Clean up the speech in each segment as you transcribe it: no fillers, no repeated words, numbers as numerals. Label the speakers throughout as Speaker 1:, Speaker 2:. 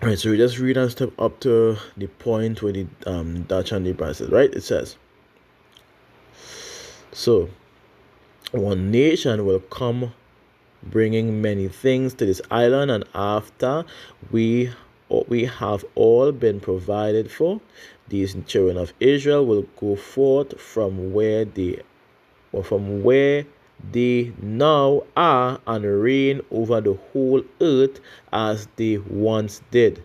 Speaker 1: All right, so we just read and step up to the point where the Dutch and the British, right? It says, so one nation will come bringing many things to this island, and after we we have all been provided for, these children of Israel will go forth from where they now are and reign over the whole earth as they once did.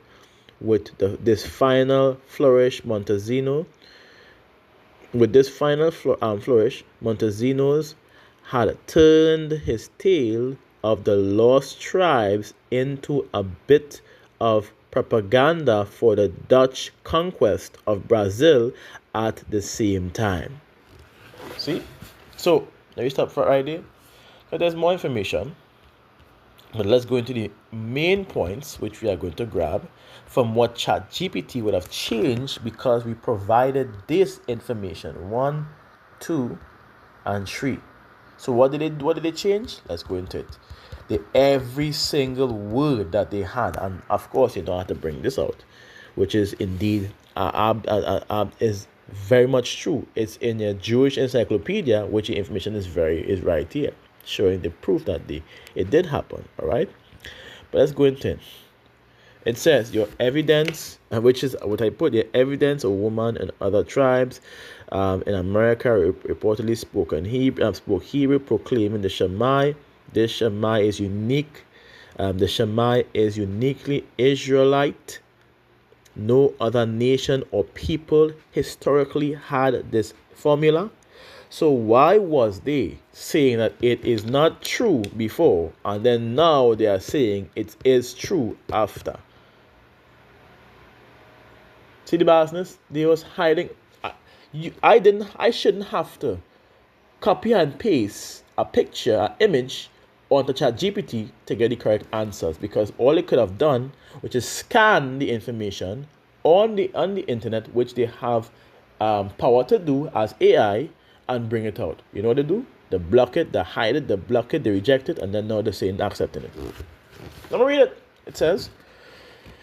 Speaker 1: With this final flourish, Montezino's had turned his tale of the lost tribes into a bit of propaganda for the Dutch conquest of Brazil at the same time. See? So, let me stop for right there. Because there's more information. But let's go into the main points which we are going to grab from what ChatGPT would have changed because we provided this information 1, 2, and 3. So what did they change? Let's go into it. Every single word that they had, and of course you don't have to bring this out, which is indeed is very much true. It's in a Jewish encyclopedia, which the information is right here, showing the proof that it did happen. All right, but let's go into it. It says your evidence, which is what I put, the evidence of women and other tribes in America reportedly spoke Hebrew, proclaiming the Shema. This Shema is unique. The Shema is uniquely Israelite. No other nation or people historically had this formula. So why was they saying that it is not true before, and then now they are saying it is true after? See the business? They was hiding. I shouldn't have to copy and paste a picture, an image onto ChatGPT to get the correct answers, because all it could have done, which is scan the information on the internet, which they have power to do as AI, and bring it out. You know what they do? They block it, they hide it, they block it, they reject it, and then now they're saying accepting it. Let me read it. It says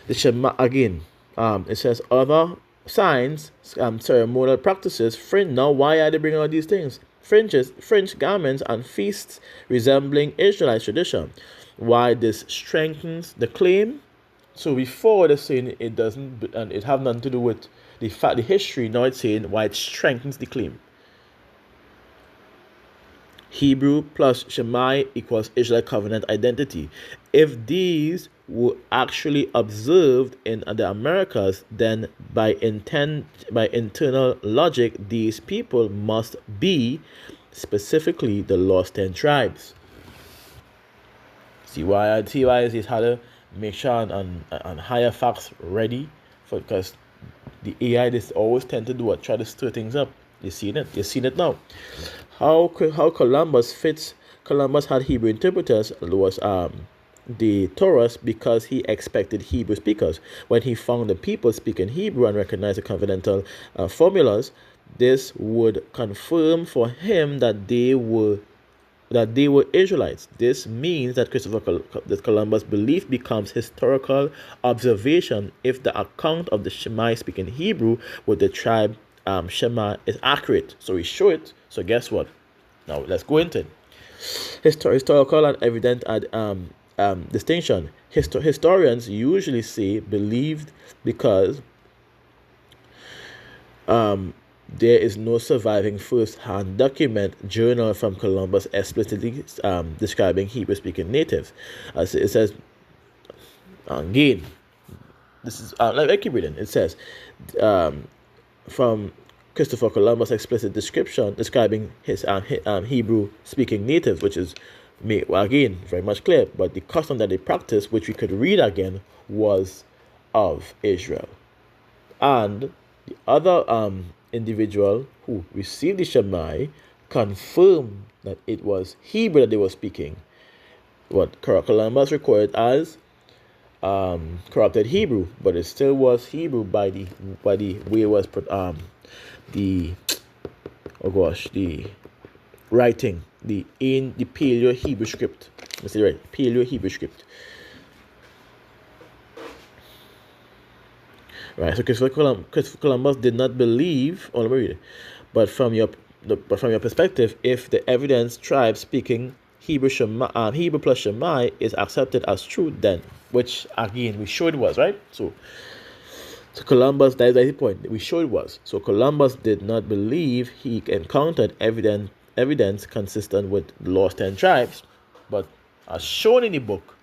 Speaker 1: the Shema again. It says other signs, ceremonial practices, fringe. Now, why are they bringing out these things? Fringe garments, and feasts resembling Israelite tradition. Why this strengthens the claim? So before they're saying it doesn't, and it have nothing to do with the history. Now it's saying why it strengthens the claim. Hebrew plus Shemai equals Israelite covenant identity. If these were actually observed in the Americas, then by internal logic, these people must be specifically the lost 10 tribes. See why it's how to make sure and hire facts ready for, because the AI this always tend to do what, try to stir things up. You've seen it now. How Columbus had Hebrew interpreters was the Taurus, because he expected Hebrew speakers. When he found the people speaking Hebrew and recognized the covenantal formulas, this would confirm for him that they were Israelites. This means that that Columbus' belief becomes historical observation if the account of the Shema speaking Hebrew with the tribe Shema is accurate. So we show it. So guess what? Now let's go into it. Historical and evident distinction. Historians usually say believed because there is no surviving first-hand document journal from Columbus explicitly describing Hebrew-speaking natives. As it says again, this is I keep reading. It says from Christopher Columbus' explicit description describing his Hebrew-speaking natives, which is again very much clear. But the custom that they practiced, which we could read again, was of Israel, and the other individual who received the Shemai confirmed that it was Hebrew that they were speaking. What Columbus recorded as corrupted Hebrew, but it still was Hebrew by the way it was the writing, the Paleo Hebrew script. Let's say right, Paleo Hebrew script. Right. So Christopher Columbus did not believe. Oh, let me read it. But from your perspective, if the evidence tribe speaking Hebrew plus Shemai is accepted as true, then which again we showed was right. So Columbus, that is the point. We showed it was. So Columbus did not believe he encountered evidence consistent with the lost 10 tribes, but as shown in the book,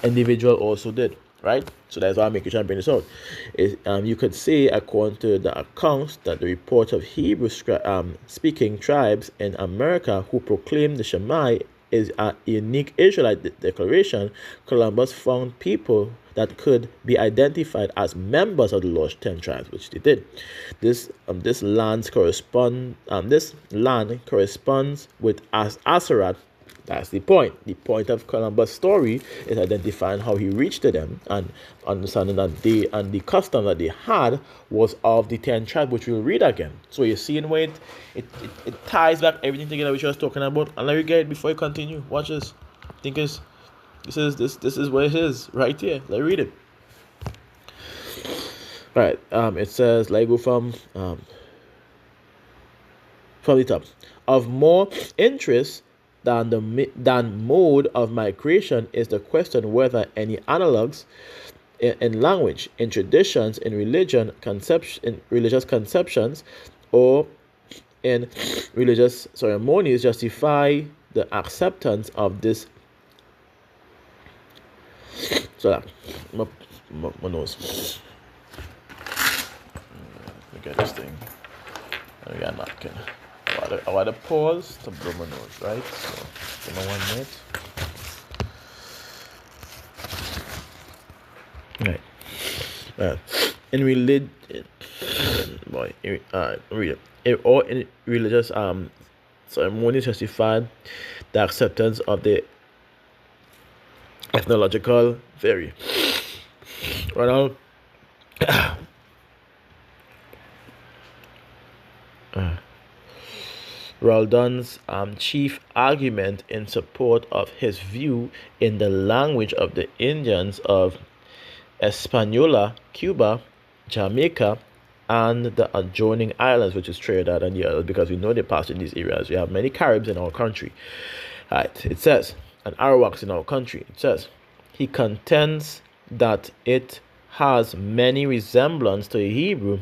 Speaker 1: individual also did, right? So that's why I'm making sure I bring this out. You could say, according to the accounts, that the report of Hebrew speaking tribes in America who proclaim the Shemai is a unique Israelite declaration. Columbus found people that could be identified as members of the lost 10 tribes, which they did. This land corresponds with Aserat. That's the point. The point of Columbus' story is identifying how he reached to them and understanding that the custom that they had was of the 10 tribes, which we'll read again. So you're seeing where it ties back everything together which I was talking about. And let me get it before you continue. Watch this. This is what it is right here. Let's read it. All right. It says, let go from the top. Of more interest than mode of migration is the question whether any analogs in language, in traditions, in religious conceptions, or in religious ceremonies justify the acceptance of this. So that my nose. Let me get this thing. I got a napkin. I want to pause to blow my nose, right? So, give me 1 minute. Right. In religion, read it. Or in religious ceremonies justified the acceptance of the ethnological theory. Right now. Raldon's chief argument in support of his view in the language of the Indians of Hispaniola, Cuba, Jamaica, and the adjoining islands, which is Trinidad and the others, because we know they pass in these areas. We have many Caribs in our country. Right, it says, and Arawaks in our country. It says, he contends that it has many resemblance to Hebrew.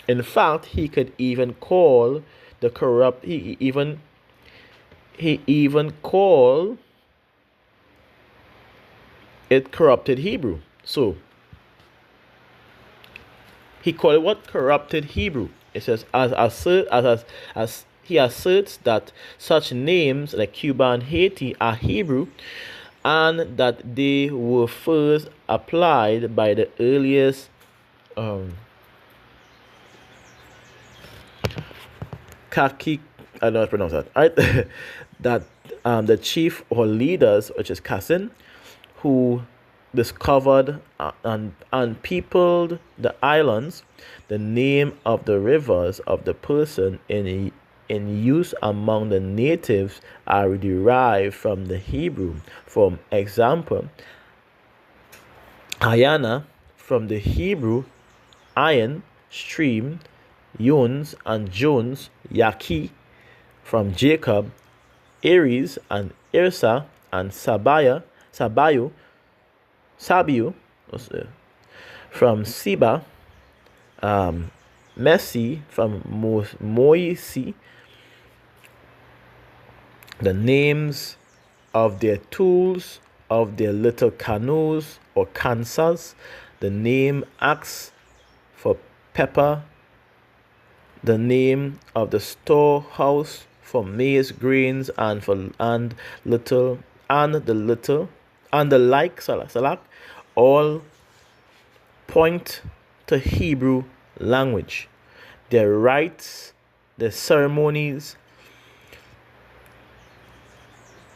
Speaker 1: In fact, he could even call the corrupt. He even call it corrupted Hebrew. So he called it what? Corrupted Hebrew. It says as he asserts that such names like Cuba and Haiti are Hebrew, and that they were first applied by the earliest I don't know how to pronounce that, right? That the chief or leaders, which is Cassin, who discovered and peopled the islands, the name of the rivers of the person in use among the natives are derived from the Hebrew. For example, Ayana from the Hebrew iron, stream, Yuns and Jones, Yaki from Jacob, Aries and Irsa and Sabayu from Siba, Messi from Moisi, the names of their tools, of their little canoes or kansas, the name axe for pepper, the name of the storehouse for maize grains and the like salak, all point to Hebrew language. Their rites, their ceremonies,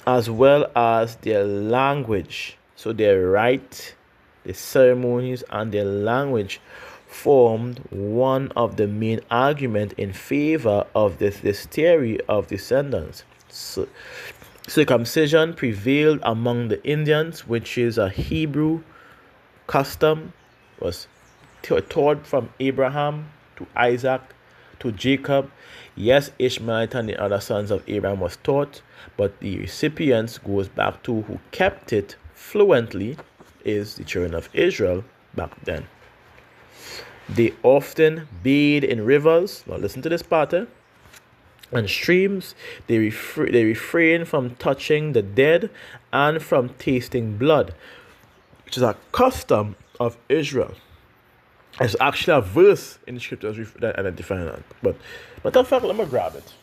Speaker 1: as well as their language. So their rite, the ceremonies, and their language formed one of the main arguments in favor of this theory of descendants. So, circumcision prevailed among the Indians, which is a Hebrew custom, was taught from Abraham to Isaac to Jacob. Yes, Ishmael and the other sons of Abraham was taught, but the recipients goes back to who kept it fluently is the children of Israel back then. They often bathe in rivers. Now listen to this part. And streams. They refrain from touching the dead and from tasting blood, which is a custom of Israel. It's actually a verse in the scriptures that identify that. But in fact, let me grab it.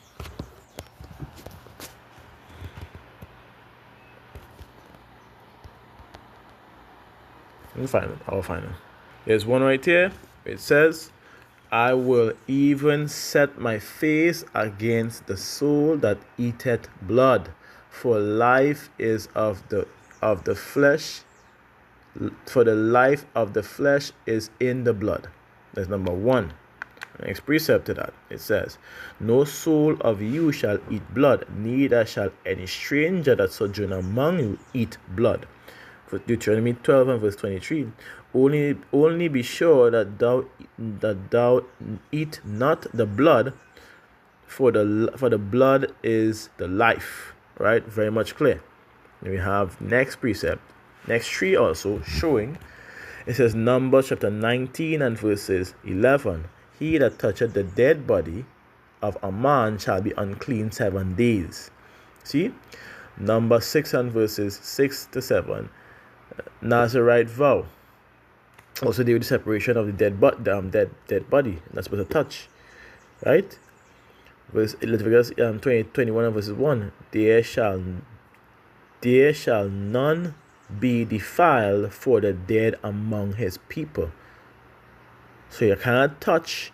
Speaker 1: Let me find it. I'll find it. There's one right here. It says, I will even set my face against the soul that eateth blood, for life is of the flesh, for the life of the flesh is in the blood. That's number one. Next precept to that, it says, no soul of you shall eat blood, neither shall any stranger that sojourn among you eat blood. For Deuteronomy 12 and verse 23, only be sure that thou eat not the blood, for the blood is the life. Right? Very much clear. Then we have next precept, next tree also showing. It says Numbers chapter 19 and verses 11. He that toucheth the dead body of a man shall be unclean 7 days. See? Number 6 and verses 6 to 7. Nazarite vow. Also deal with the separation of the dead body. That's supposed to touch. Right? Verse Leviticus 21 and verses 1. There shall none be defiled for the dead among his people. So you cannot touch.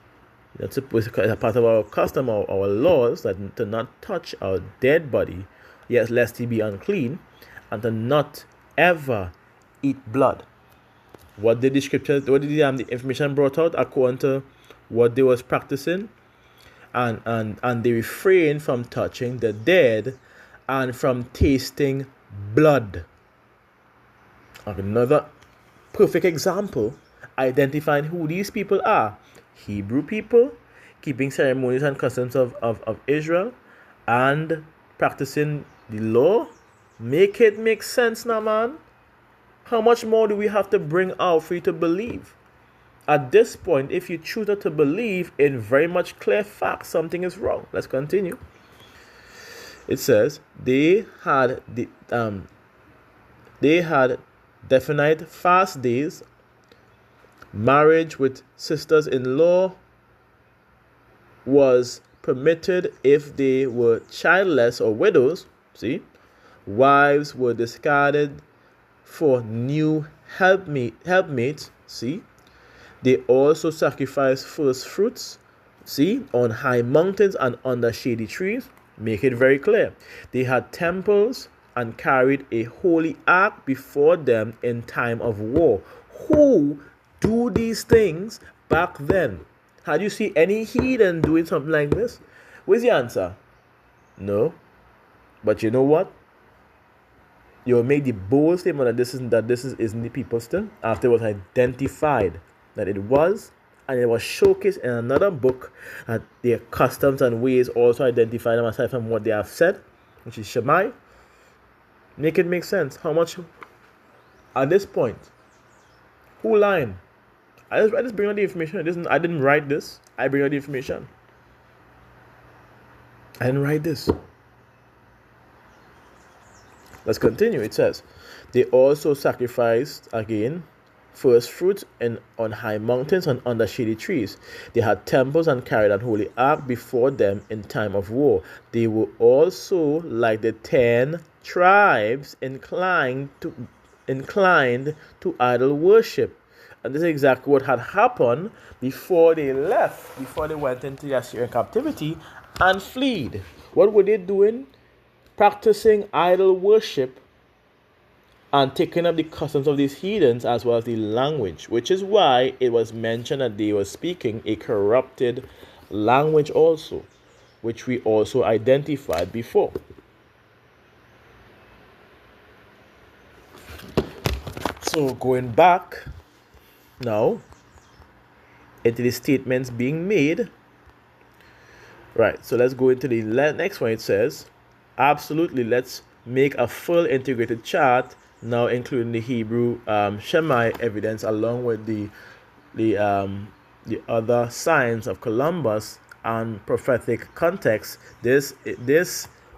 Speaker 1: That's supposed to, it's a part of our custom or our laws that to not touch our dead body, yes, lest he be unclean, and to not ever eat blood. What did the scriptures, what did the information brought out according to what they was practicing? And they refrained from touching the dead and from tasting blood. Another perfect example identifying who these people are. Hebrew people, keeping ceremonies and customs of Israel and practicing the law. Make it make sense now, man. How much more do we have to bring out for you to believe? At this point, if you choose not to believe in very much clear facts, something is wrong. Let's continue. It says they had definite fast days. Marriage with sisters-in-law was permitted if they were childless or widows. See, wives were discarded for new helpmates. See, they also sacrificed first fruits. See, on high mountains and under shady trees. Make it very clear. They had temples and carried a holy ark before them in time of war. Who do these things back then? Had you seen any heathen doing something like this? Where's the answer? No. But you know what? You will make the bold statement that this isn't the people still, after it was identified that it was, and it was showcased in another book that their customs and ways also identify them aside from what they have said, which is Shammai. Make it make sense. How much at this point? Who lying? I just bring out the information. I didn't write this. I bring out the information. I didn't write this. Let's continue. It says, they also sacrificed again first fruits on high mountains and under shady trees. They had temples and carried an holy ark before them in time of war. They were also like the 10 tribes inclined to idol worship. And this is exactly what had happened before they left, before they went into the Assyrian captivity and fled. What were they doing? Practicing idol worship and taking up the customs of these heathens as well as the language, which is why it was mentioned that they were speaking a corrupted language also, which we also identified before. So going back now, into the statements being made. Right, so let's go into the next one. It says, absolutely, let's make a full integrated chart now, including the Hebrew Shemite evidence along with the other signs of Columbus and prophetic context. This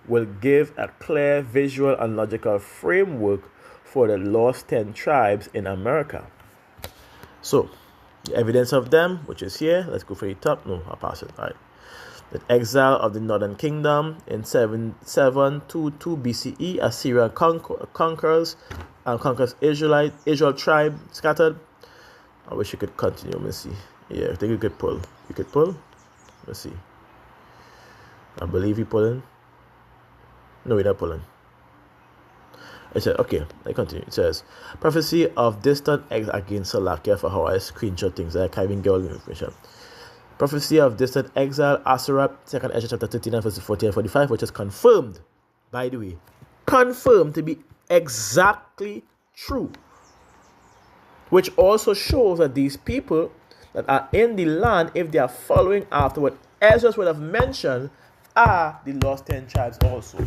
Speaker 1: will give a clear visual and logical framework for the lost 10 tribes in America. So, the evidence of them, which is here. Let's go for the top. No, I'll pass it. All right. The exile of the northern kingdom in 722 BCE. Assyria conquers Israel tribe scattered. I wish you could continue. Let me see. Yeah, I think you could pull. You could pull. Let's see. I believe you're pulling. No, we're not pulling. It said, okay, I continue. It says, prophecy of distant again, so like for how I screenshot things. I can't even get all the information. Prophecy of distant exile, Assyria, 2nd Ezra chapter 39, verses 40 and 45, which is confirmed, by the way, confirmed to be exactly true. Which also shows that these people that are in the land, if they are following after what Ezra would have mentioned, are the lost 10 tribes also.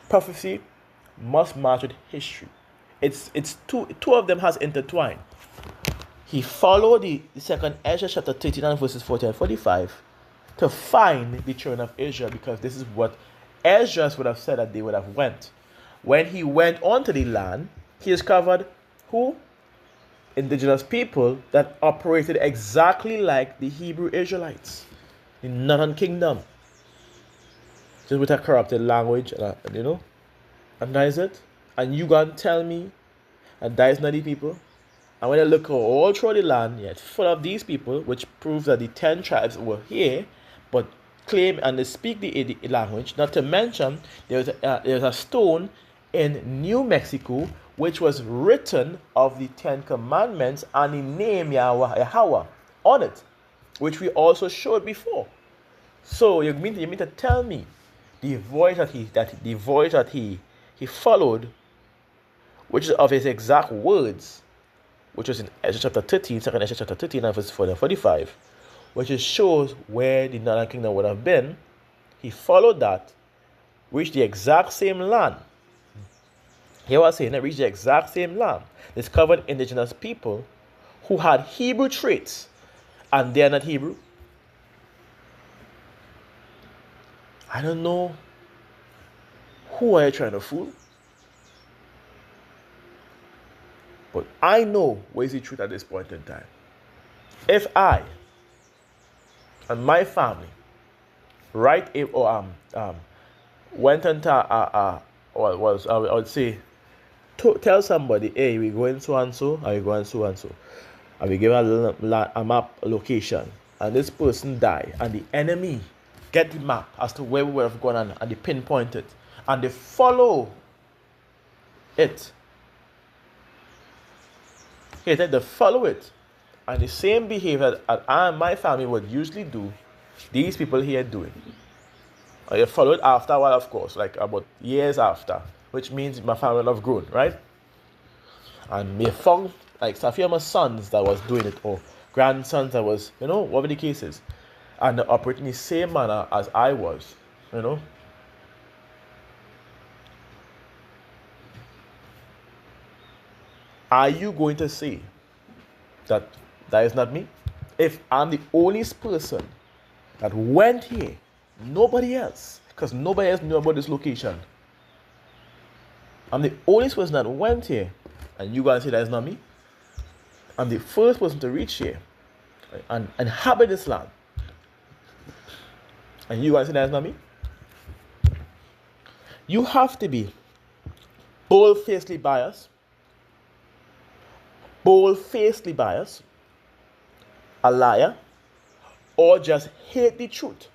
Speaker 1: Prophecy must match with history. It's two of them has intertwined. He followed the 2nd Ezra chapter 39 verses 40 and 45 to find the children of Israel, because this is what Ezra would have said that they would have went. When he went onto the land, he discovered who? Indigenous people that operated exactly like the Hebrew Israelites, the northern kingdom. Just with a corrupted language, and that is it. And you gonna tell me that is not the people? And when I look all through the land, it's full of these people, which proves that the 10 tribes were here, but claim and they speak the language. Not to mention, there's a stone in New Mexico which was written of the 10 commandments and the name Yahweh on it, which we also showed before. So you mean to tell me the voice that he followed, which is of his exact words, which was in Ezra chapter 13, 2nd Ezra chapter 13, and verse 40 and 45, which shows where the northern kingdom would have been. He followed that, reached the exact same land. Here was saying that reached the exact same land, discovered indigenous people who had Hebrew traits, and they're not Hebrew. I don't know. Who are you trying to fool? But I know what is the truth at this point in time. If I and my family, went into I would say, tell somebody, hey, we going so and so, and we going so and so, and we give a map location, and this person die, and the enemy get the map as to where we would have gone on, and they pinpoint it, and they follow it. They follow it, and the same behavior that I and my family would usually do, these people here doing. And they follow it after a while, of course, like about years after, which means my family would have grown, right? And may found like Safiama's sons that was doing it, or grandsons that was, whatever the case is, and they're operating the same manner as I was, Are you going to say that is not me? If I'm the only person that went here, nobody else, because nobody else knew about this location. I'm the only person that went here, and you guys say that is not me? I'm the first person to reach here and inhabit this land, and you guys say that is not me? You have to be bold-facedly biased, a liar, or just hate the truth.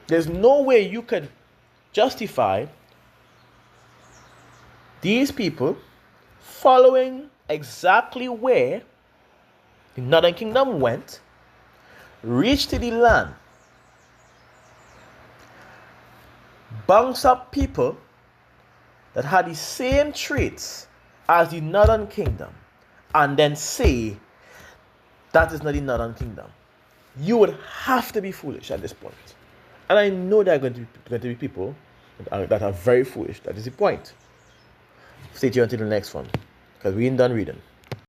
Speaker 1: There's no way you can justify these people following exactly where the northern kingdom went, reached the land, bunks up people that had the same traits as the northern kingdom and then say that is not the northern kingdom, you would have to be foolish at this point. And I know there are going to be people that are very foolish. That is the point. Stay tuned until the next one, because we ain't done reading.